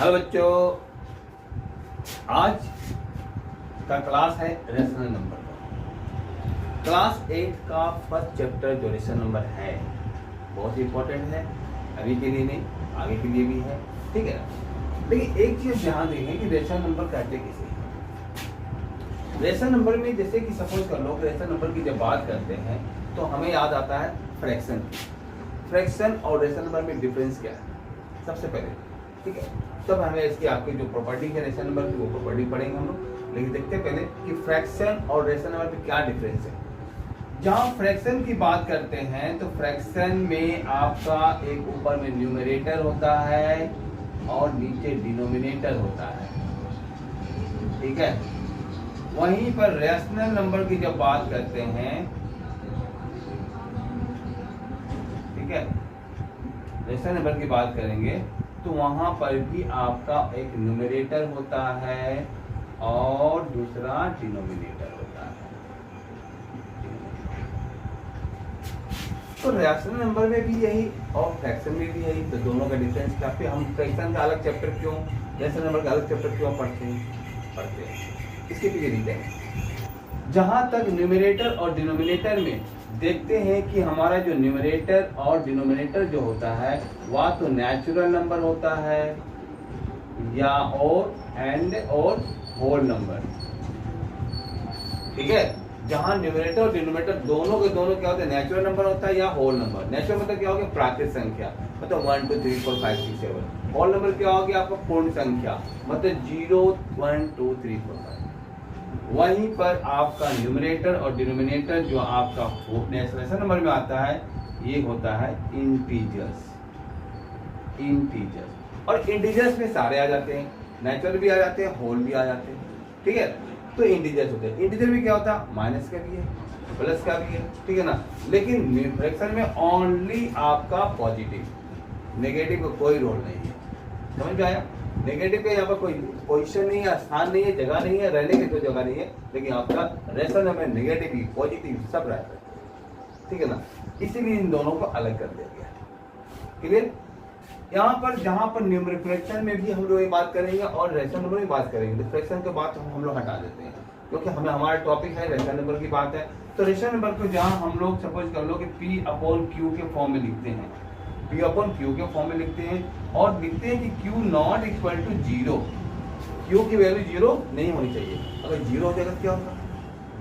Hello बच्चों, आज का क्लास है रेशनल नंबर का। क्लास 8 का फर्स्ट चैप्टर जो रेशनल नंबर है बहुत इंपॉर्टेंट है, अभी के लिए नहीं आगे के लिए भी है, ठीक है ना। लेकिन एक चीज ध्यान देंगे कि रेशनल नंबर कहते किसे हैं। रेशनल नंबर में जैसे कि सपोज कर लो, रेशनल नंबर की जब बात करते हैं तो हमें याद आता है फ्रैक्शन। फ्रैक्शन और रेशनल नंबर में डिफरेंस क्या है सबसे पहले, ठीक है। तब हमें इसकी आपकी जो प्रॉपर्टी है रेशनल नंबर की वो प्रॉपर्टी पढ़ेंगे हम लोग। लेकिन देखते हैं पहले कि फ्रैक्शन और रेशनल नंबर में क्या डिफरेंस है। जहां फ्रैक्शन की बात करते हैं तो फ्रैक्शन में आपका एक ऊपर में न्यूमरेटर होता है और नीचे डिनोमिनेटर होता है, ठीक है। वहीं पर रेशनल नंबर की जब बात करते हैं, ठीक है, रेशनल नंबर की बात करेंगे तो वहां पर भी आपका एक न्यूमरेटर होता है और दूसरा डिनोमिनेटर होता है। तो रेशनल नंबर में भी यही और फ्रैक्शन में भी यही, तो दोनों का डिफरेंस क्या। फिर हम फ्रैक्शन का अलग चैप्टर क्यों, रेशनल नंबर का अलग चैप्टर क्यों पढ़ते हैं इसके पीछे रीजन है। जहां तक न्यूमरेटर और डिनोमिनेटर में देखते हैं कि हमारा जो न्यूमरेटर और डिनोमिनेटर जो होता है वह तो नेचुरल नंबर होता है या और एंड और होल नंबर, ठीक है। जहां न्यूमरेटर और डिनोमिनेटर दोनों के दोनों क्या होते हैं, नेचुरल नंबर होता है या होल नंबर। नेचुरल मतलब क्या हो गया, प्राकृत संख्या, मतलब 1 2 3 4 5 6 7। होल नंबर क्या हो गया आपका पूर्ण संख्या, मतलब 0 1 2 3 4 5। वहीं पर आपका न्यूमरेटर और डिनोमिनेटर जो आपका रेशनल नंबर में आता है ये होता है इंटीजर्स। और इंटीजर्स में सारे आ जाते हैं, नेचुरल भी आ जाते हैं, होल भी आ जाते हैं, ठीक है। तो इंटीजर्स होते हैं। इंटीजर में क्या होता है, माइनस का भी है प्लस का भी है, ठीक है ना। लेकिन फ्रैक्शन में ओनली आपका पॉजिटिव, नेगेटिव का कोई रोल नहीं है। समझ में आया। नेगेटिव का यहाँ पर कोई पोजीशन नहीं है, स्थान नहीं है, जगह नहीं है, रहने की कोई जगह नहीं है। लेकिन आपका रेशनल नंबर में नेगेटिव पॉजिटिव सब रहता है, ठीक है ना। इसीलिए इन दोनों को अलग कर दिया गया है। क्लियर। यहाँ पर जहाँ पर न्यूमरिक फ्रैक्शन में भी हम लोग ये बात करेंगे और रेशनल नंबर में बात करेंगे। तो फ्रैक्शन के बात हम लोग हटा देते हैं क्योंकि हमें हमारा टॉपिक है रेशनल नंबर की बात है। तो रेशनल नंबर को जहाँ हम लोग सपोज कर लो कि P/Q के फॉर्म में लिखते हैं, P/Q के फॉर्म में लिखते हैं और लिखते हैं कि Q not equal to 0। Q की वैल्यू 0 नहीं होनी चाहिए। अगर 0 हो जाएगा तो क्या होगा,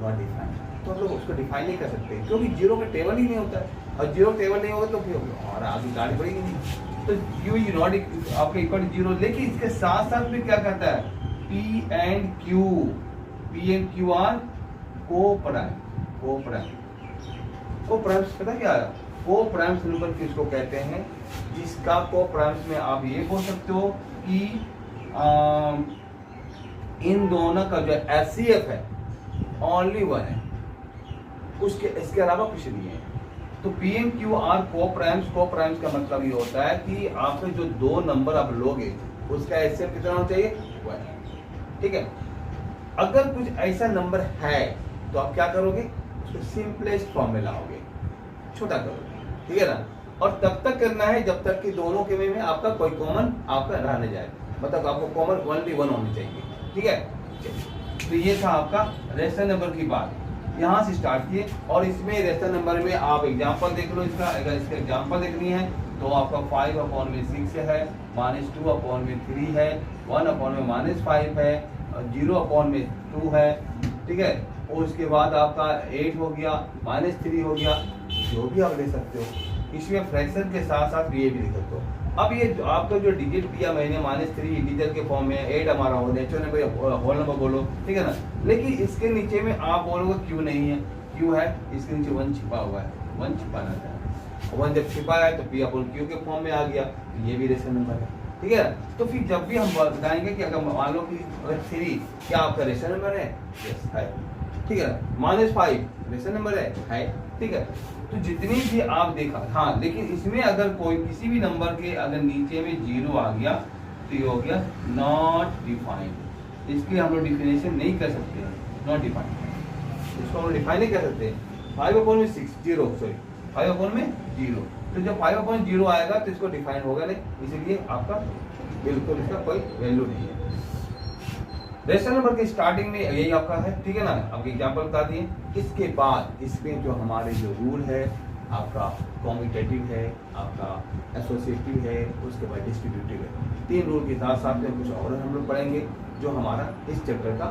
नॉट डिफाइंड। तो हम लोग उसको डिफाइन नहीं कर सकते क्योंकि 0 का टेबल ही नहीं होता है और 0 टेबल नहीं होगा तो फिर और आगे गाड़ी पड़ेगी नहीं। तो Q नॉट आपका इक्वल टू 0। लेकिन इसके साथ साथ में क्या कहता है, P and Q are co-prime. Co-primes पता क्या है, को-प्राइम्स नंबर किसको कहते हैं, जिसका को-प्राइम्स में आप ये बोल सकते हो कि इन दोनों का जो HCF है ओनली 1 है, उसके इसके अलावा कुछ नहीं है। तो P/Q/R को-प्राइम्स का मतलब ये होता है कि आपके जो दो नंबर आप लोगे उसका HCF कितना होना चाहिए, 1, ठीक है। अगर कुछ ऐसा नंबर है तो आप क्या करोगे, उसको सिंपलेस्ट फॉर्म में लाओगे, छोटा करोगे, ठीक है ना। और तब तक करना है जब तक कि दोनों के में आपका कोई कॉमन आपका रह न जाए, मतलब आपको कॉमन ओनली 1 होनी चाहिए, ठीक है। तो ये था आपका रेशनल नंबर की बात, यहाँ से स्टार्ट किए। और इसमें रेशनल नंबर में आप एग्जांपल देख लो इसका। अगर इसका एग्जांपल देखनी है तो आपका 5/6 है, -2/3 है, 1/-5 है, 0/2 है, ठीक है। और उसके बाद आपका 8 हो गया, -3 हो गया, जो भी आप ले सकते हो। इसमें फ्रैक्शन के साथ साथ ये भी लिख सकते हो। अब ये जो आपका जो डिजिट दिया मैंने -3 इंटीजर के फॉर्म में, 8 हमारा हो नेचुरल नंबर होल नंबर बोलो, ठीक है ना। लेकिन इसके नीचे में आप बोलोगे Q नहीं है, Q है, इसके नीचे 1 छिपा हुआ है, 1 छिपाना चाहिए। 1 जब छिपा है तो P/Q के फॉर्म में आ गया, ये भी रेशनल नंबर है, ठीक है। तो फिर जब भी हम बताएंगे कि अगर मान लो कि अगर 3 क्या आपका रेशनल नंबर है, यस है, ठीक है। -5 रेशनल नंबर है, ठीक है। तो जितनी भी आप देखा, हाँ, लेकिन इसमें अगर कोई किसी भी नंबर के अगर नीचे में 0 आ गया तो ये हो गया नॉट डिफाइंड। इसकी हम लोग डिफिनेशन नहीं कर सकते हैं, नॉट डिफाइंड, इसको हम लोग डिफाइन नहीं कर सकते। 5/6 0 सॉरी 5/0। तो जब 5/0 आएगा तो इसको डिफाइन होगा नहीं, इसीलिए आपका बिल्कुल इसका कोई वैल्यू नहीं है। रेशनल नंबर के स्टार्टिंग में यही आपका है, ठीक है ना, आपके एग्जांपल बता दिए। इसके बाद इसमें जो हमारे जो रूल है आपका कॉम्यूटेटिव है, आपका एसोसिएटिव है, उसके बाद डिस्ट्रीब्यूटिव है। 3 रूल के साथ साथ में कुछ और हम लोग पढ़ेंगे जो हमारा इस चैप्टर का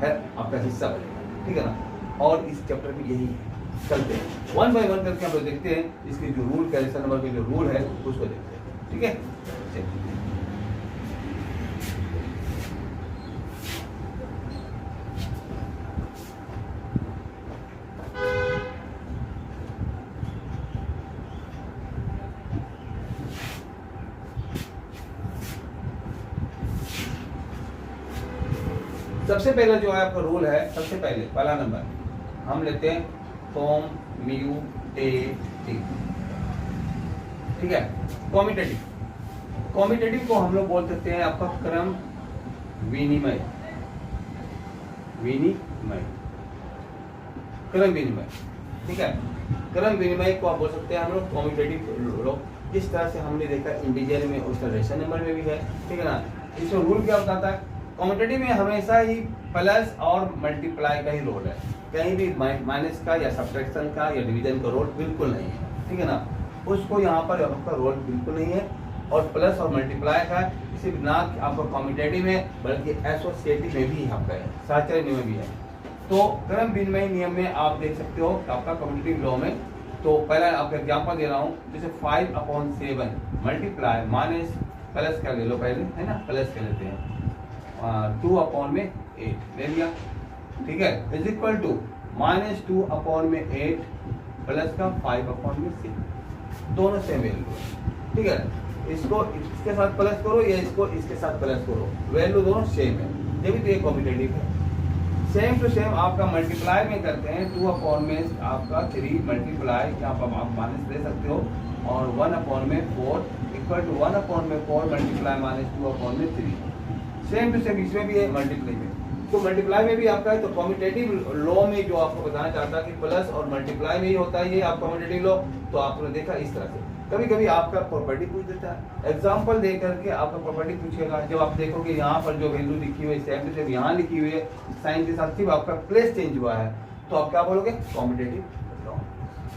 है आपका हिस्सा बनेगा, ठीक है ना। और इस चैप्टर में यही है, चलते हैं 1 बाय 1 करके हम लोग देखते हैं इसके जो रूल का रेशनल नंबर के जो रूल है उसको देखते हैं, ठीक है। चलिए सबसे पहला जो है आपका रूल है, सबसे पहले पहला नंबर हम लेते हैं कॉम्यूटेटिव, ठीक है। कॉम्यूटेटिव को हम लोग बोल सकते हैं आपका क्रम विनिमय, क्रम विनिमय, ठीक है। क्रम विनिमय को आप बोल सकते हैं हम लोग कॉम्यूटेटिव लोग। जिस तरह से हमने देखा इंटीजर में उस तरह रेशनल नंबर में भी है, ठीक है ना। इसमें रूल क्या बताता है, कॉम्यूटेटिव में हमेशा ही प्लस और मल्टीप्लाई का ही रोल है, कहीं भी माइनस का या सब्ट्रैक्शन का या डिवीजन का रोल बिल्कुल नहीं है, ठीक है ना। उसको यहाँ पर आपका रोल बिल्कुल नहीं है। और प्लस और मल्टीप्लाई का सिर्फ ना आपका कॉम्यूटेटिव में बल्कि एसोसिएटिव में भी आपका है, सहचर्य नियम में भी है। तो क्रम विनिमय नियम में आप देख सकते हो आपका कॉम्यूटेटिव लॉ में, तो पहला आपका एग्जाम्पल दे रहा हूँ, जैसे 5/7 मल्टीप्लाई माइनस प्लस का ले लो पहले, है ना, प्लस कर लेते हैं 2/8 ले लिया, ठीक है, इज इक्वल टू -2/8 प्लस का 5/6, दोनों सेम वैल्यू है, ठीक है। इसको इसके साथ प्लस करो या इसको इसके साथ प्लस करो, वैल्यू दोनों सेम है, जब भी तो ये कॉम्यूटेटिव है। सेम टू सेम आपका मल्टीप्लाई में करते हैं 2/में आपका 3 मल्टीप्लाई यहाँ पर आप माइनस ले सकते हो, और 1/4 equal to 1/4 multiply -2/3, same to same इसमें भी है मल्टीप्लाई में। तो मल्टीप्लाई में भी आपका है, तो कॉम्यूटेटिव लॉ में जो आपको बताना चाहता है कि प्लस और मल्टीप्लाई में ही होता है ये आप कॉम्यूटेटिव लॉ, तो आपने देखा इस तरह से। कभी कभी आपका प्रॉपर्टी पूछ देता है, एग्जांपल दे करके आपका प्रॉपर्टी पूछेगा, जब आप देखोगे यहाँ पर जो वैल्यू लिखी हुई है सेम टू सेम यहाँ लिखी हुई है, साइन के साथ सिर्फ आपका प्लेस चेंज हुआ है, तो आप क्या बोलोगे, कॉम्यूटेटिव लॉ।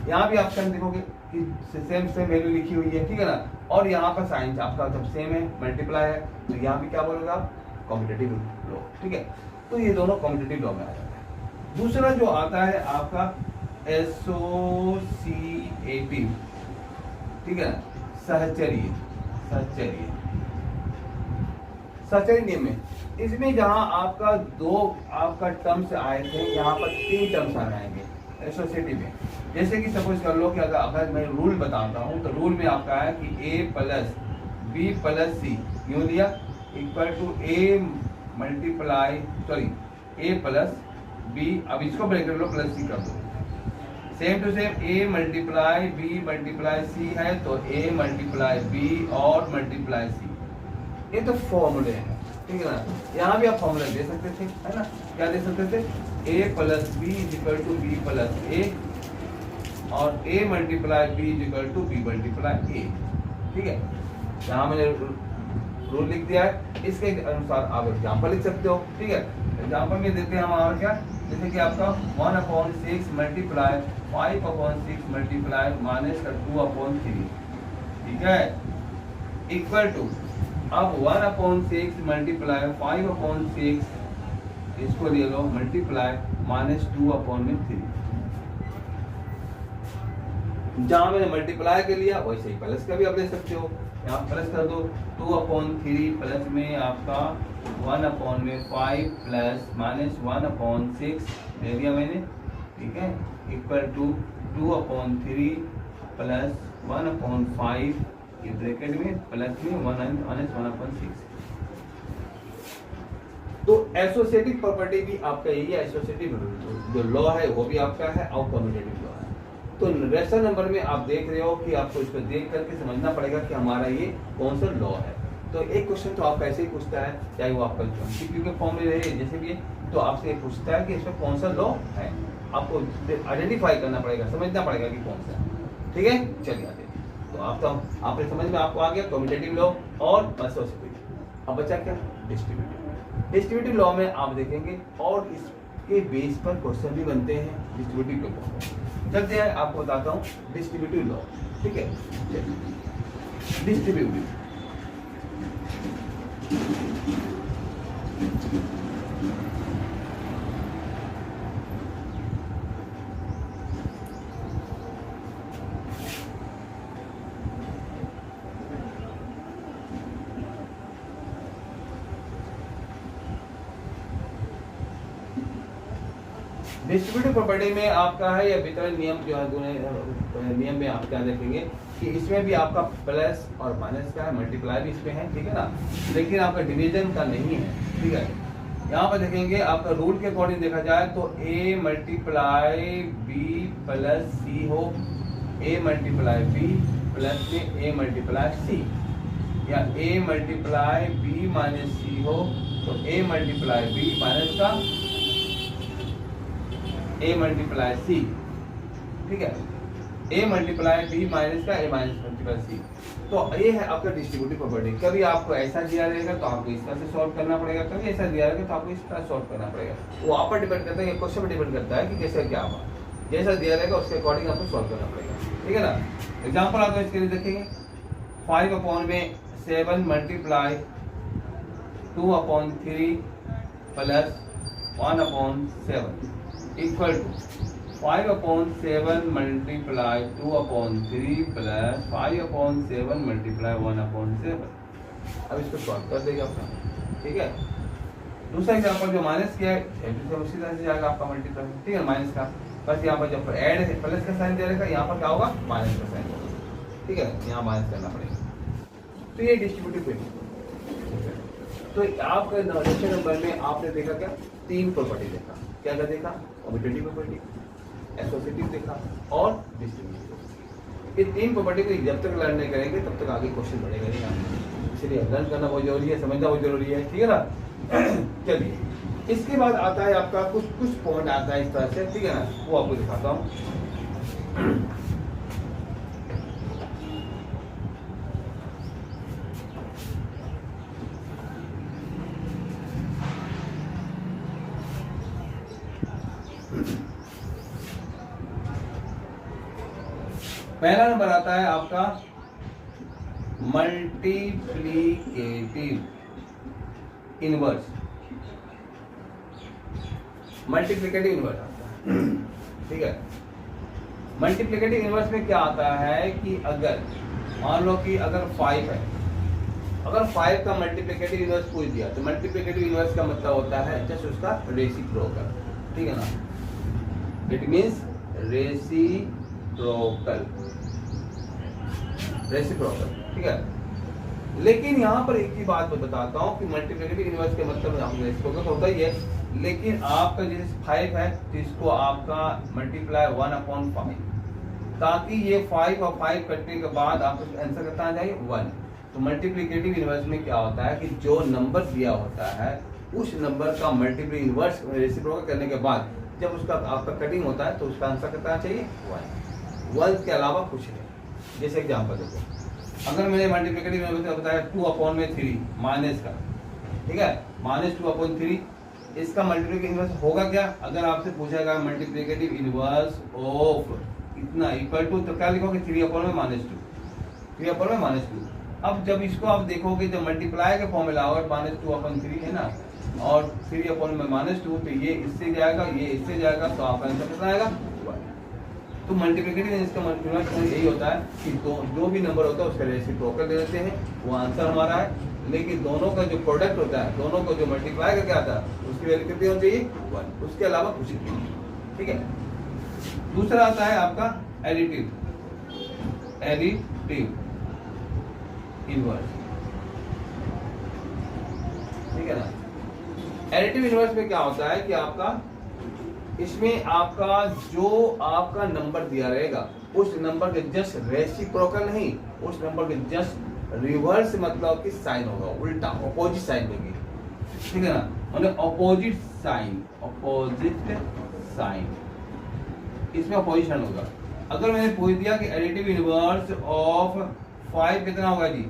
यहाँ भी ऑप्शन देखोगे कि सेम वैल्यू लिखी हुई है, ठीक है ना, और यहाँ पर साइन आपका जब सेम है मल्टीप्लाई है, तो यहाँ भी क्या बोलोगे आप, कॉम्यूटेटिव लॉ, ठीक है। तो ये दोनों कॉम्यूटेटिव लॉ में आ जाता है। दूसरा जो आता है आपका एसोसिएटिव, ठीक है ना, सहचर्य नियम में, इसमें जहां आपका 2 आपका टर्म्स आए थे, यहाँ पर 3 टर्म्स आ जाएंगे एसोसिएटिव में। जैसे कि सपोज कर लो कि अगर मैं रूल बताता हूँ, तो रूल में आपका है कि a + b + c यूं दिया इक्वल टू a + b, अब इसको ब्रेक कर लो प्लस c कर दो, same to same a × b × c है, तो a × b और मल्टीप्लाई c, ये तो फॉर्मूले हैं, ठीक है ना। यहाँ भी आप फॉर्मूला दे सकते थे, है ना, क्या दे सकते थे, a + b = b + a और a × b = b × a, ठीक है। यहाँ मैंने रूल लिख दिया है, इसके अनुसार आप एग्जाम्पल लिख सकते हो, ठीक है। एग्जाम्पल में देते हैं हमारा क्या, जैसे कि आपका 1/6 मल्टीप्लाई 5/6 मल्टीप्लाई -2/3, ठीक है, इक्वल टू अब 1/6 मल्टीप्लाई 5/6 इसको ले लो मल्टीप्लाई -2/3, जहां मैंने मल्टीप्लाई के लिया वैसे ही प्लस का भी आप ले सकते हो, यहाँ प्लस कर दो 2/3 प्लस में आपका 1/5 प्लस -1/6 ले लिया मैंने, ठीक है, इक्वल टू 2/3 प्लस 1/5 ये ब्रैकेट में प्लस में 1/6। तो एसोसिएटिव प्रॉपर्टी भी आपका यही है, एसोसिएटिव जो लॉ है वो भी आपका है और कम्यूटेटिव लॉ है। तो रेशनल नंबर में आप देख रहे हो कि आपको इसको देख करके समझना पड़ेगा कि हमारा ये कौन सा लॉ है। तो एक क्वेश्चन तो आपका ऐसे ही पूछता है, चाहे वो आपका MCQ के फॉर्म में रहे जैसे भी है, तो आपसे ये पूछता है कि इसमें कौन सा लॉ है, आपको आइडेंटिफाई करना पड़ेगा, समझना पड़ेगा कि कौन सा है। ठीक है, चलिए आते हैं। तो आपने समझ में आपको आ गया कम्यूटेटिव लॉ और एसोसिएटिव। अब बचा क्या, डिस्ट्रीब्यूटिव। डिस्ट्रीब्यूटिव लॉ में आप देखेंगे और इसके बेस पर क्वेश्चन भी बनते हैं डिस्ट्रीब्यूटिव लॉ। चलते हैं, आपको बताता हूँ डिस्ट्रीब्यूटिव लॉ। ठीक है, डिस्ट्रीब्यूटिव डिस्ट्रीब्यूटिव प्रॉपर्टी में आपका है या वितरण नियम जो है, नियम में आप क्या देखेंगे कि इसमें भी आपका प्लस और माइनस का है, मल्टीप्लाई भी इसमें है, ठीक है ना, लेकिन आपका डिवीजन का नहीं है। ठीक है, यहाँ पर देखेंगे आपका रूल के अकॉर्डिंग देखा जाए तो a मल्टीप्लाई b प्लस सी हो, a मल्टीप्लाई b प्लस में a मल्टीप्लाई c, या a मल्टीप्लाई b माइनस सी हो तो a मल्टीप्लाई b माइनस का a मल्टीप्लाई सी। ठीक है, a मल्टीप्लाई b माइनस का a माइनस मल्टीप्लाई सी। तो ये है आपका डिस्ट्रीब्यूटिव प्रॉपर्टी। कभी आपको ऐसा दिया रहेगा तो आपको इस तरह से सॉल्व करना पड़ेगा, कभी ऐसा दिया रहेगा तो आपको इस तरह सॉल्व करना पड़ेगा। वो आप पर डिपेंड करता है, क्वेश्चन पर डिपेंड करता है कि कैसे क्या हुआ। जैसा दिया रहेगा उसके अकॉर्डिंग आपको सॉल्व करना पड़ेगा। ठीक है ना, एग्जाम्पल आप इसके लिए देखेंगे 5/7 multiply 2/3 plus 1/7 equal to 5/7 multiply 2/3 plus 5/7 multiply 1/7। अब इसको सॉल्व कर देगा अपना। ठीक है, दूसरा एग्जांपल जो माइनस किया है उसी तरह से जाएगा आपका मल्टीप्लाई। ठीक है, माइनस का बस यहाँ पर जब ऐड है प्लस का साइन दे रहेगा, यहाँ पर क्या होगा माइनस का साइन होगा। ठीक है, यहाँ माइनस करना पड़ेगा। तो ये डिस्ट्रीब्यूटिव है। तो आपका लेक्चर नंबर में आपने देखा क्या, 3 प्रॉपर्टी देखा। क्या क्या देखा, कम्यूटेटिव प्रॉपर्टी, एसोसिएटिव देखा और डिस्ट्रीब्यूटिव। ये 3 प्रॉपर्टी को जब तक लर्न नहीं करेंगे तब तक आगे क्वेश्चन बढ़ेगा नहीं। इसलिए लर्न करना बहुत जरूरी है, समझना बहुत जरूरी है। ठीक है ना, चलिए इसके बाद आता है आपका कुछ पॉइंट आता है इस तरह से। ठीक है ना, वो आपको दिखाता हूँ। पहला नंबर आता है आपका मल्टीप्लिकेटिव इनवर्स। मल्टीप्लिकेटिव इनवर्स आता है। ठीक है, मल्टीप्लिकेटिव इनवर्स में क्या आता है कि अगर मान लो कि अगर 5 है, अगर 5 का मल्टीप्लिकेटिव इनवर्स पूछ दिया तो मल्टीप्लिकेटिव इनवर्स का मतलब होता है जस्ट उसका रेसिप्रोकल। ठीक है ना, इट मींस रेसिप्रोकल। ठीक है, लेकिन यहाँ पर एक ही बात मैं बताता हूँ कि मल्टीप्लिकेटिव इनवर्स के मतलब रेसिप्रोकल होता ही है, लेकिन आपका जैसे 5 है तो इसको आपका मल्टीप्लाई 1/5, ताकि ये 5 और 5 कटने के बाद आपको आंसर कितना आ जाए 1। तो मल्टीप्लिकेटिव इनवर्स में क्या होता है कि जो नंबर दिया होता है उस नंबर का मल्टीप्ल इनवर्स रेसिप्रोकल करने के बाद जब उसका आपका कटिंग होता है तो उसका आंसर कितना चाहिए 1 के अलावा कुछ नहीं। जैसे एग्जांपल देखो, अगर मैंने मल्टीप्लिकेटिव इनवर्स बताया 2/3 माइनस का, ठीक है, -2/3, इसका मल्टीप्लिकेटिव इनवर्स होगा क्या? अगर आपसे पूछेगा मल्टीप्लिकेटिव इनवर्स ऑफ इतना इक्वल टू, तो क्या लिखोगे 3/-2, 3/-2। अब जब इसको आप देखोगे जब मल्टीप्लाई के फॉर्मूला और -2/3 है ना, और 3/-2, तो ये इससे जाएगा, ये इससे जाएगा, तो आपका आंसर कितना आएगा 1। तो मल्टीप्लिकेटिव इसका मतलब यही होता है कि जो भी नंबर होता है उसका रेसिप्रोकल दे देते हैं, वो आंसर हमारा है। लेकिन दोनों का जो प्रोडक्ट होता है, दोनों को जो मल्टीप्लाई करके आता है उसकी वैल्यू कितनी होनी चाहिए 1, उसके अलावा कुछ नहीं। ठीक है, दूसरा आता है आपका एडिटिव इनवर्स। ठीक है ना, एडिटिव इनवर्स में क्या होता है कि आपका इसमें आपका जो आपका नंबर दिया रहेगा उस नंबर के जस्ट रेसिप्रोकल नहीं, उस नंबर के जस्ट रिवर्स, मतलब कि साइन होगा, उल्टा अपोजिट साइन होगी। ठीक है ना, मतलब अपोजिट साइन, इसमें अपोजिशन होगा। अगर मैंने पूछ दिया कि एडिटिव इनवर्स ऑफ 5 कितना होगा जी,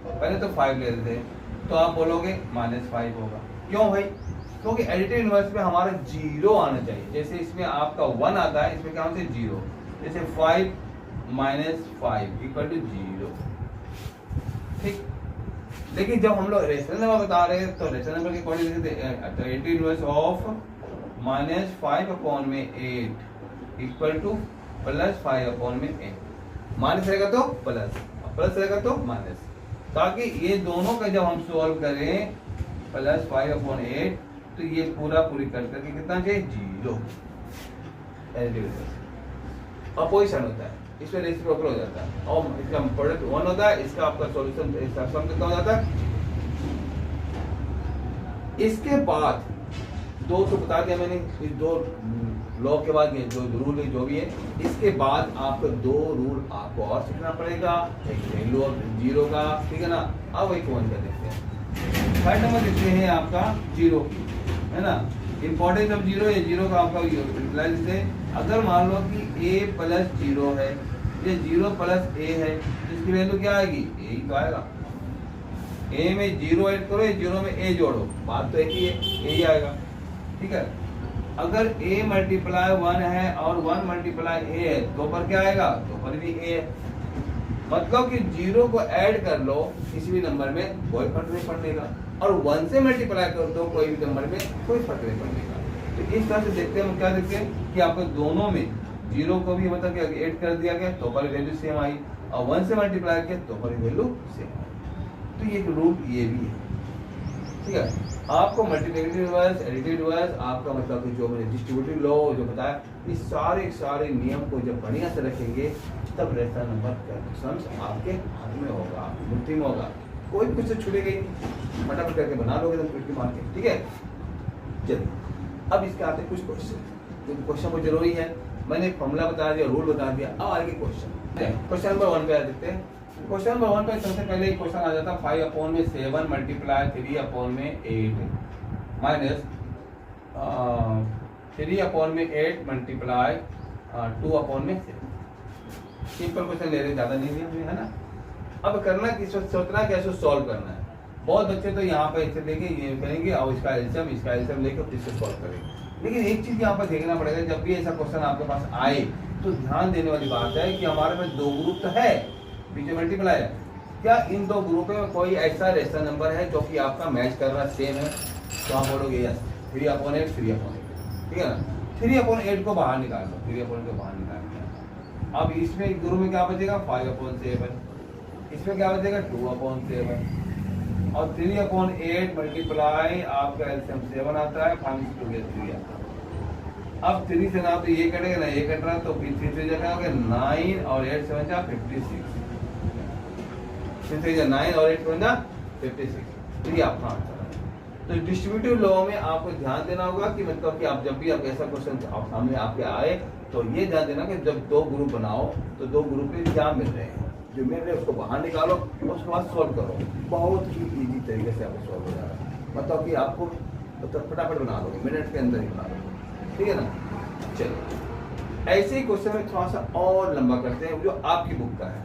पहले तो 5 ले लेते हैं, तो आप बोलोगे -5 होगा। क्यों भाई? क्योंकि एडिटिव इनवर्स में हमारा 0 आना चाहिए। जैसे इसमें आपका 1 आता है, इसमें क्या होता है 0। जैसे 5 - 5 = 0, ठीक। लेकिन जब हम लोग रेशनल नंबर बता रहे हैं तो रेशनल नंबर के according additive inverse of -5/8 = +5/8। Minus रहेगा तो प्लस, प्लस रहेगा तो माइनस, ताकि ये दोनों का जब हम सॉल्व करें +5/8 तो ये पूरा पूरी कर करके कितना चाहिए 0। अपोजिशन होता है, इसमें रेसिप्रोकल हो जाता है और इसका प्रोडक्ट 1 होता है, इसका आपका सॉल्यूशन इसका सम कितना हो जाता है। इसके बाद 2 तो बता दिया मैंने, इस 2 लॉ के बाद ये जो रूल है जो भी है, इसके बाद आपको 2 रूल आपको और सीखना पड़ेगा। एक वैल्यू ऑफ 0 का, ठीक है ना। अब एक वन कर देते हैं। थर्ड नंबर देखते हैं आपका 0 की, है ना। इंपॉर्टेंस ऑफ 0 है, 0 का आपका यूटिलाइज से अगर मान लो कि a + 0 है, ये 0 + a है, तो इसकी वैल्यू क्या आएगी, a ही तो आएगा। a में 0 ऐड करो, 0 में a जोड़ो, बात तो एक ही है, a ही आएगा, ठीक है। अगर a × 1 है और 1 × a है, तो पर क्या आएगा, तो पर भी a है। मतलब कि 0 को ऐड कर लो किसी भी नंबर में, कोई फर्क नहीं पड़ेगा, और 1 से मल्टीप्लाई कर दो कोई भी नंबर में, कोई फर्क नहीं पड़ेगा। तो इस तरह से देखते हैं हम, क्या देखते हैं कि आपको दोनों में 0 को भी मतलब कि ऐड कर दिया गया तो पर वैल्यू सेम आई, और 1 से मल्टीप्लाई किया तो पर वैल्यू सेम आई। तो ये रूल ये भी है, ठीक है। आपको मल्टीप्लिकेटिव इनवर्स, एडिटिव इनवर्स, आपका मतलब कि जो मैंने डिस्ट्रीब्यूटिव लॉ जो बताया, इस सारे नियम को जब बढ़िया से रखेंगे तब रेशनल नंबर का क्वेश्चन आपके हाथ में होगा, आपकी मुट्ठी में होगा, कोई कुछ से छूटेगा ही नहीं, फटाफट करके बना लोगे तो पिट के मार के, ठीक है। चलिए अब इसके आते कुछ क्वेश्चन, क्योंकि क्वेश्चन बहुत जरूरी है। मैंने फॉर्मूला बता दिया, रूल बता दिया, अब आगे क्वेश्चन। क्वेश्चन नंबर 1 पे आ देखते हैं। क्वेश्चन नंबर 1 पे सबसे पहले एक क्वेश्चन आ जाता 5/7 × 3/8 माइनस 3/8 × 2/7। सिंपल क्वेश्चन ले रहे, ज्यादा नहीं लिया हमने, है ना। अब करना कि सोचना कैसे सॉल्व करना है। बहुत बच्चे तो यहाँ पे इसे लेके ये करेंगे और इसका एल्सियम लेकर इससे सॉल्व करेंगे। लेकिन एक चीज यहाँ पर देखना पड़ेगा, जब भी ऐसा क्वेश्चन आपके पास आए तो ध्यान देने वाली बात है कि हमारे पास 2 ग्रुप तो है, पीछे मल्टीप्लाई है, क्या इन 2 ग्रुपों में कोई ऐसा रेशनल नंबर है जो कि आपका मैच कर रहा सेम है, तो आप बोलोगे यस 3/8, 3/8, ठीक है ना। 3/8 को बाहर निकाल लो, 3/8 को बाहर निकाल दिया। अब इसमें ग्रुप में क्या बचेगा 5/7, इसमें क्या बचेगा 2/7, और 3/8 मल्टीप्लाई आपका एल्सियम 7 आता है, 5 × 2 = 3 आता है। अब 3 से ना तो ये कटेगा ना ये कट रहा, तो 3 से जगह 9 और 8 7 जा 56, 3 से 9 और 8 7 जा 56, तो ये आपका आंसर है। तो डिस्ट्रीब्यूटिव लॉ में आपको ध्यान देना होगा कि मतलब कि आप जब भी आप ऐसा क्वेश्चन आप सामने आपके आए तो ये ध्यान देना कि जब 2 ग्रुप बनाओ तो 2 ग्रुप में क्या मिल रहे हैं, जो मिल रहे हैं उसको बाहर निकालो और उसके बाद सॉल्व करो। बहुत ही इजी तरीके से आपको सॉल्व हो जाएगा, मतलब कि आपको फटाफट बना लोगे, मिनट के अंदर ही बना लोगे, ठीक है ना। चलिए ऐसे ही क्वेश्चन में थोड़ा सा और लंबा करते हैं, जो आपकी बुक का है।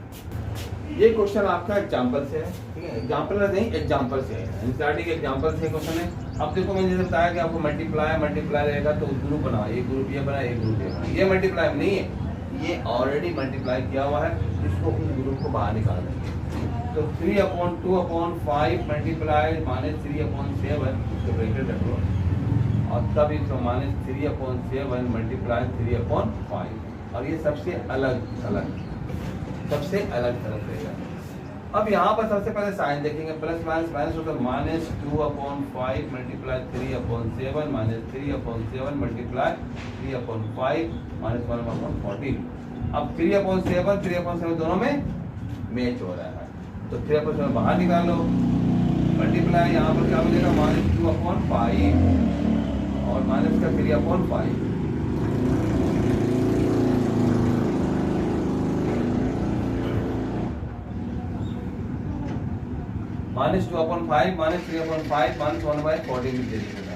ये क्वेश्चन आपका एग्जाम्पल से है, ठीक है। एग्जाम्पल नहीं, एग्जाम्पल से है, स्टार्टिंग एग्जाम्पल से क्वेश्चन है। अब देखो मैंने जैसे बताया कि आपको मल्टीप्लाई रहेगा तो ग्रुप बनाओ, एक ग्रुप ये बना, एक ग्रुप ये बना। ये मल्टीप्लाई नहीं है, ये ऑलरेडी मल्टीप्लाई किया हुआ है, इसको उस ग्रुप को बाहर निकाल देंगे। तो 3/2/5 मल्टीप्लाई -3/7 इसको ब्रैकेट रखो, और तब इसको -3/7 मल्टीप्लाई 3/5, और ये सबसे अलग रहेगा। अब यहाँ पर सबसे पहले साइन देखेंगे, प्लस माइनस होता है -2/5 मल्टीप्लाई 3/7 -3/7 मल्टीप्लाई 3/5 -1/14। अब 3/7 दोनों में मैच हो रहा है, तो 3/7 बाहर निकाल लो, मल्टीप्लाई यहाँ पर क्या मिलेगा -2/5 और माइनस का 3/5। -2/5 -3/5 -1/14 दे देगा।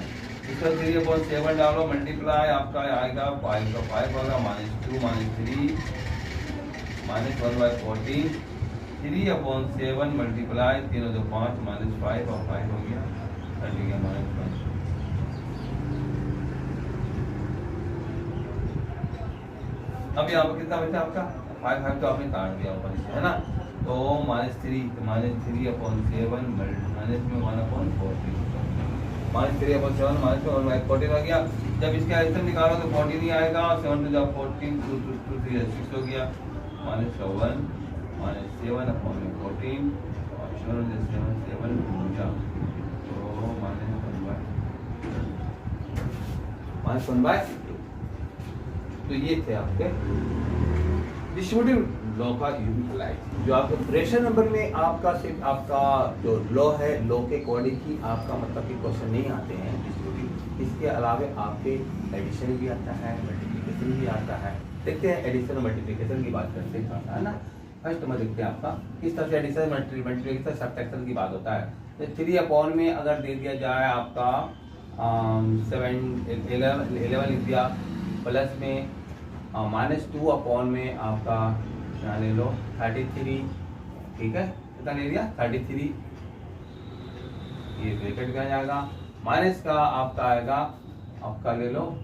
इसका 3/7 डालो, मल्टीप्लाई आपका आएगा 5 का 5 होगा -2 -3 -1/14, 3/7 मल्टीप्लाई 3 2 5 -5 और 5 हो गया 30 गया -5। अब यहाँ पर कितना बचा आपका 5 तो आपने काट दिया ऊपर से, है ना। तो -3 -3/7 माइनस में 1/14, -3/7 -1/14 आ गया। जब इसका आंसर निकालो तो 14 ही आएगा। 7 to 14 2 2 3 6 हो गया -1 -7/14 और 7 7 हो गया तो -1/2। तो ये थे आपके डिस्ट्रीब्यूटिव लॉ का यूटिलाइज। जो आपके फ्रेक्शन नंबर में आपका सिर्फ आपका जो लॉ है, लॉ के अकॉर्डिंग ही आपका मतलब कि क्वेश्चन नहीं आते हैं डिस्ट्रीब्यूटिव। इसके अलावा आपके एडिशन भी आता है, मल्टीप्लिकेशन भी आता है। देखते हैं एडिशन और मल्टीप्लिकेशन की बात करते हैं, आता है ना। फर्स्ट में देखते हैं आपका किस तरह से एडिशन मल्टीप्लिकेशन सब्ट्रैक्शन की बात होता है। तो 3 में अगर दे दिया जाए आपका 11 लिख दिया, प्लस में -2 में आपका यहाँ ले लो 33, ठीक है, कितना ले लिया 33, ये ब्रैकेट में आ जाएगा। माइनस का आपका आएगा, आपका ले लो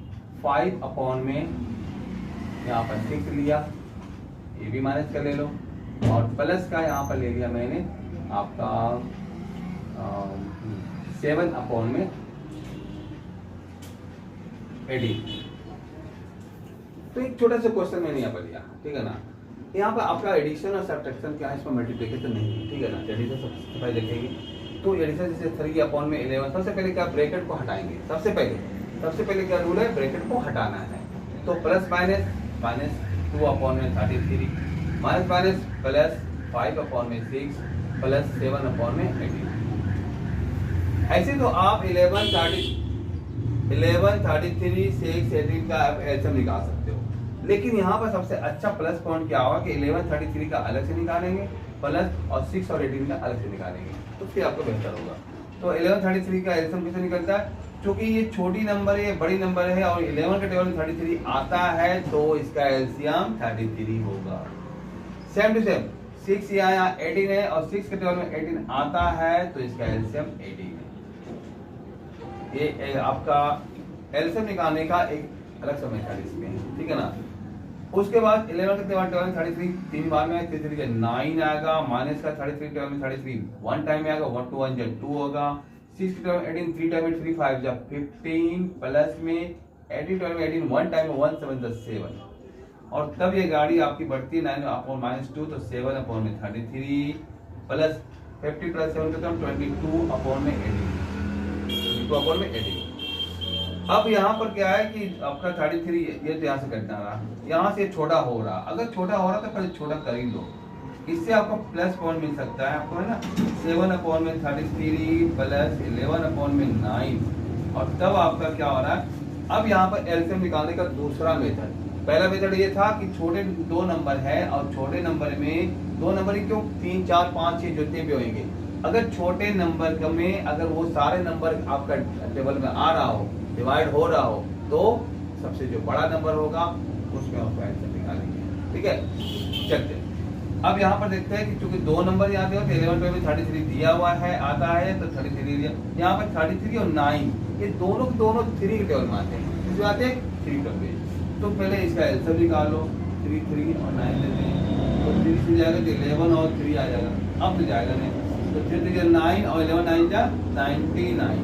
5 में यहाँ पर 6 लिया, ये भी माइनस का ले लो, और प्लस का यहाँ पर ले लिया मैंने आपका 7 में 18। तो एक छोटा सा क्वेश्चन मैंने यहाँ पर दिया, ठीक है ना। यहाँ पर आपका एडिशन और सब्ट्रैक्शन क्या है, इसमें मल्टीप्लिकेशन नहीं है, ठीक है ना। एडिशन सबसे पहले देखेंगे तो एडिशन जैसे 3/11, सबसे पहले क्या ब्रैकेट को हटाएंगे। सबसे पहले क्या रूल है, ब्रैकेट को हटाना है। तो प्लस माइनस -2 में 33, माइनस माइनस प्लस 5 में 6 प्लस 7 में 18। ऐसे तो आप 11, 33, 6, 18 का एल्सियम निकाल सकते हो। लेकिन यहाँ पर सबसे अच्छा प्लस पॉइंट क्या होगा कि 11, 33 का अलग से निकालेंगे, प्लस और 6 और 18 का अलग से निकालेंगे, तो फिर आपको बेहतर होगा। तो 11, 33 का एल्सियम कैसे निकलता है, क्योंकि ये छोटी नंबर है, बड़ी नंबर है, और 11 का टेबल 33 आता है, तो इसका एल्सियम 33 होगा। सेम टू सेम 6 यहाँ 18 है, और 6 के टेबल में 18 आता है, तो इसका एल्सियम 18 है। ये आपका एल्सियम निकालने का एक अलग समय था इसमें, ठीक है ना। उसके बाद 11 के टेबल 33 3 बार में 33 का 9 आएगा, माइनस का 33 टेबल में 33 1 टाइम में आएगा, 1 2 1 जा 2 होगा। 6 के टेबल 18 3 टाइम में 3 5 जा 15, प्लस में 18 टेबल में 18 1 टाइम में 1 7 जा 7, और तब ये गाड़ी आपकी बढ़ती है 9/-2, तो 7 में 33 प्लस 50 प्लस 7 का 22 में 18। अब यहाँ पर क्या है कि आपका 33 ये तो यहाँ से कटना रहा, यहाँ से छोटा हो रहा। अगर छोटा हो रहा तो पहले छोटा कर ही लो, इससे आपको प्लस पॉइंट मिल सकता है आपको, है ना। 7 में 33 प्लस 11 में 9, और तब आपका क्या हो रहा है। अब यहाँ पर एल्सियम निकालने का दूसरा मेथड, पहला मेथड ये था कि छोटे 2 नंबर है, और छोटे नंबर में 2 नंबर ही क्यों, 3 4 5 6 जितने भी होंगे, अगर छोटे नंबर में अगर वो सारे नंबर आपका टेबल में आ रहा हो, डिवाइड हो रहा हो, तो सबसे जो बड़ा नंबर होगा उसमें उसको एल्सियम निकालेंगे, ठीक है। चलते अब यहाँ पर देखते हैं कि चूंकि 2 नंबर याद हो, तो 11 में 33 दिया हुआ है, आता है, तो 33 दिया। यहाँ पर 33 और 9 ये दोनों 3 के टेबल में आते हैं, इसमें आते हैं 3 टेबल। तो पहले इसका एल्सियम निकालो, 3 3 और 9 लेते हैं, तो 3 से जाएगा तो 11 और 3 आ जाएगा, अब तो जाएगा नहीं, तो 3 3 9 और 11 9 जा 99,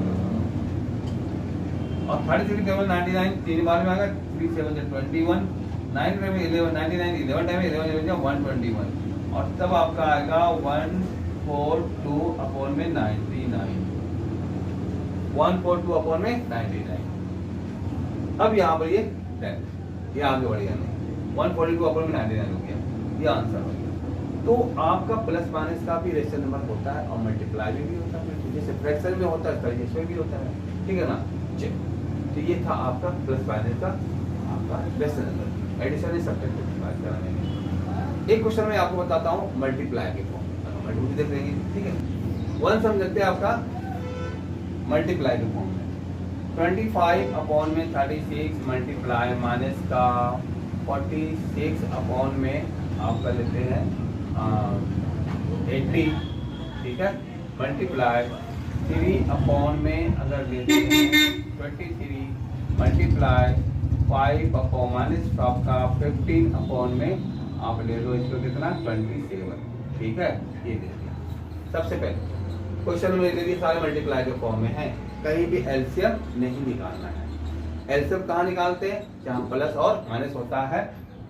और 33 टेबल 99 3 बार में आएगा, 3 7 21, 9 में 11 99 11 टाइम में 11 जा 121, और तब आपका आएगा 142 में 99, 142 में 99। अब यहाँ पर ये 10 ये आगे बढ़ेगा नहीं, 142 में 99 हो गया, ये आंसर हो गया। तो आपका प्लस माइनस का भी रेशनल नंबर होता है, और मल्टीप्लाई में भी होता है, जैसे फ्रैक्शन में होता है इसमें भी होता है, ठीक है ना। चलिए, तो ये था आपका प्लस माइनस का आपका रेशनल नंबर, एडिशन सब्ट्रैक्शन की बात कराने में। एक क्वेश्चन में आपको बताता हूँ मल्टीप्लाई के फॉर्म, मल्टीप्लाई देख लेंगे, ठीक है। 1 समझते हैं आपका मल्टीप्लाई के फॉर्म में, 25 में 36 मल्टीप्लाई माइनस का 46 में आप कर लेते हैं 80, ठीक है, मल्टीप्लाई 3 अपॉन में अगर लेते हैं 23 मल्टीप्लाई 5 अपॉन माइनस आपका 15 अपॉन में आप ले लो इसको कितना 27, ठीक है। ये दे दिया सबसे पहले क्वेश्चन में ले लिए सारे मल्टीप्लाई के फॉर्म में है, कहीं भी एलसीएम नहीं निकालना है। एलसीएम कहाँ निकालते हैं, जहाँ प्लस और माइनस होता है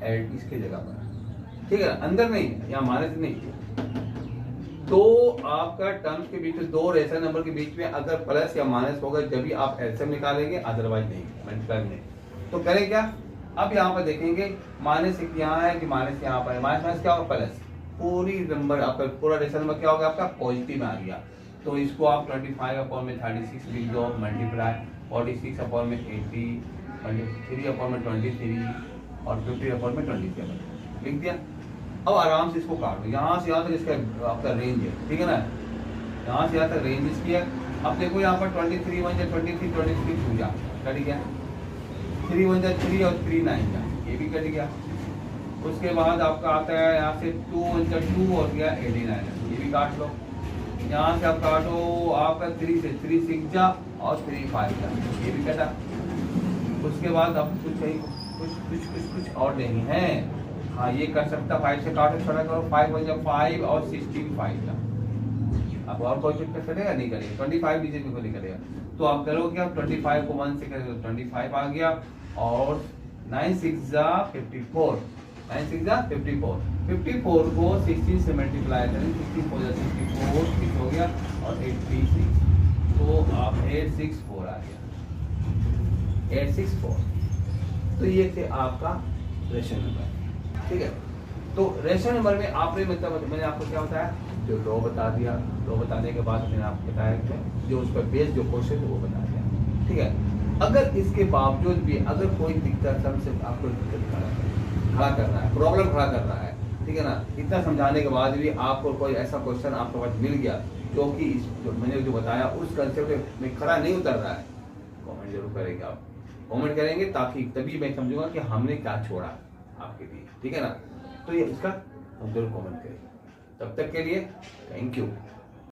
इसके जगह पर, ठीक है, अंदर नहीं, यहाँ माइनस नहीं। तो आपका टर्म्स के बीच में दो रेशनल नंबर के बीच में अगर प्लस या माइनस होगा जब भी आप एलसीएम निकालेंगे, अदरवाइज नहीं, मल्टीप्लाई नहीं। तो करें क्या, अब यहाँ पर देखेंगे माइनस एक यहाँ है कि माइनस यहाँ पर है, माइनस माइनस क्या होगा प्लस, पूरी नंबर आपका पूरा रेशनल नंबर क्या होगा आपका पॉजिटिव में आ गया। तो इसको आप 25 अपॉन में 36 लिख दो, मल्टीप्लाई 46 अपॉन में 80, 3 अपॉन में 23 और 50 अपॉन में 27 लिख दिया। अब आराम से इसको काट दो, यहाँ से यहाँ तक इसका आपका रेंज है, ठीक है ना, यहाँ से यहाँ तक रेंज इसकी है। अब देखो यहाँ पर 23 1 जा 23 23 2 जा कट गया, 3 1 जा 3 और 3 9 जा ये भी कट गया। उसके बाद आपका आता है यहाँ से 2 1 जा 2 और गया 89 ये भी काट लो। यहाँ से आप काटो आपका 3 से 3 6 जा और 3 5 जा ये भी कटा। उसके बाद आप कुछ कहीं कुछ और नहीं है, हाँ ये कर सकता, 5 से काटो छोटा करो, 5 1 जा 5 और 16 5 जा। अब और कोई कुछ कर करेगा नहीं करेगा, 25 डीजिट में कोई नहीं करेगा। तो आप करोगे आप 25 को 1 से करेंगे तो 25 आ गया और 9 6 जा 54, 9 6 जा 54, 54 को 16 से मल्टीप्लाई करें, 16 4 जा 64 6 हो गया और 86, तो आप 864 आ गया, 864। तो ये थे आपका रेशनल नंबर, ठीक है। तो रेशनल नंबर में आपने मतलब मैंने आपको क्या बताया, जो लॉ बता दिया, लॉ बताने के बाद मैंने आपको बताया कि जो उस पर बेस जो क्वेश्चन है वो बता दिया, ठीक है। अगर इसके बावजूद भी अगर कोई दिक्कत हमसे आपको दिक्कत खड़ा कर रहा है, प्रॉब्लम खड़ा कर रहा है, ठीक है ना, इतना समझाने के बाद भी आपको कोई ऐसा क्वेश्चन आपके पास मिल गया जो कि जो मैंने जो बताया उस कंसेप्ट में खड़ा नहीं उतर रहा है, कमेंट जरूर करेंगे आप, कमेंट करेंगे ताकि तभी मैं समझूंगा कि हमने क्या छोड़ा आपके लिए, ठीक है ना। तो ये इसका हम जरूर कमेंट करेंगे। तब तक के लिए थैंक यू।